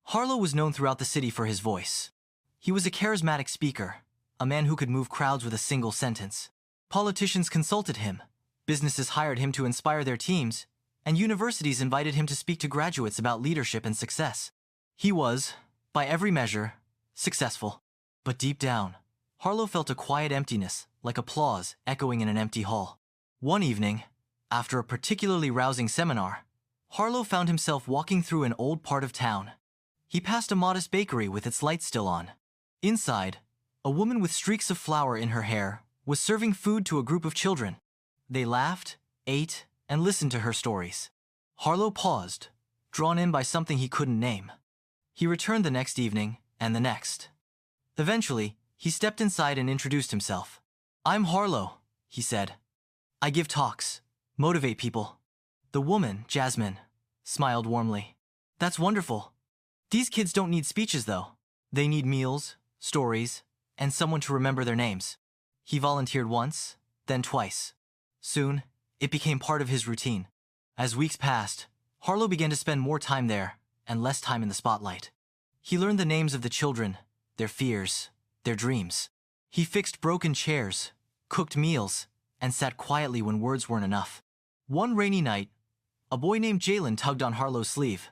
Harlow was known throughout the city for his voice. He was a charismatic speaker, a man who could move crowds with a single sentence. Politicians consulted him, businesses hired him to inspire their teams, and universities invited him to speak to graduates about leadership and success. He was, by every measure, successful. But deep down, Harlow felt a quiet emptiness, like applause echoing in an empty hall. One evening, after a particularly rousing seminar, Harlow found himself walking through an old part of town. He passed a modest bakery with its lights still on. Inside, a woman with streaks of flour in her hair was serving food to a group of children. They laughed, ate, and listened to her stories. Harlow paused, drawn in by something he couldn't name. He returned the next evening, and the next. Eventually, he stepped inside and introduced himself. "I'm Harlow," he said. "I give talks, motivate people." The woman, Jasmine, smiled warmly. "That's wonderful. These kids don't need speeches, though. They need meals, stories, and someone to remember their names." He volunteered once, then twice. Soon, it became part of his routine. As weeks passed, Harlow began to spend more time there and less time in the spotlight. He learned the names of the children, their fears, their dreams. He fixed broken chairs, cooked meals, and sat quietly when words weren't enough. One rainy night, a boy named Jalen tugged on Harlow's sleeve.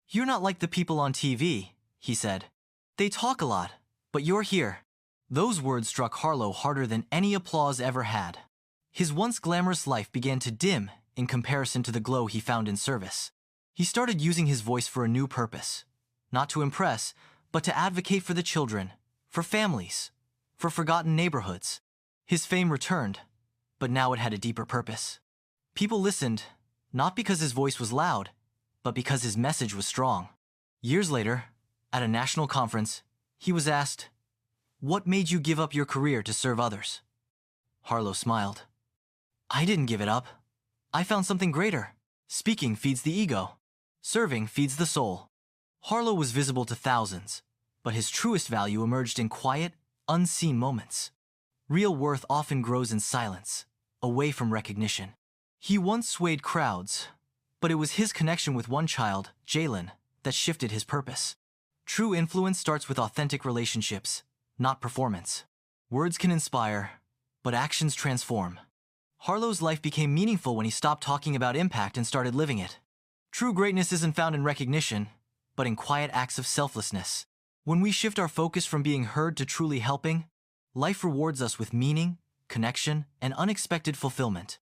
"You're not like the people on TV," he said. "They talk a lot, but you're here." Those words struck Harlow harder than any applause ever had. His once glamorous life began to dim in comparison to the glow he found in service. He started using his voice for a new purpose, not to impress, but to advocate for the children, for families, for forgotten neighborhoods. His fame returned, but now it had a deeper purpose. People listened, not because his voice was loud, but because his message was strong. Years later, at a national conference, he was asked, "What made you give up your career to serve others?" Harlow smiled. "I didn't give it up. I found something greater. Speaking feeds the ego. Serving feeds the soul." Harlow was visible to thousands, but his truest value emerged in quiet, unseen moments. Real worth often grows in silence, away from recognition. He once swayed crowds, but it was his connection with one child, Jalen, that shifted his purpose. True influence starts with authentic relationships, not performance. Words can inspire, but actions transform. Harlow's life became meaningful when he stopped talking about impact and started living it. True greatness isn't found in recognition, but in quiet acts of selflessness. When we shift our focus from being heard to truly helping, life rewards us with meaning, connection, and unexpected fulfillment.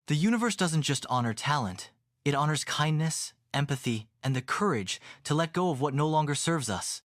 The universe doesn't just honor talent, it honors kindness, empathy, and the courage to let go of what no longer serves us.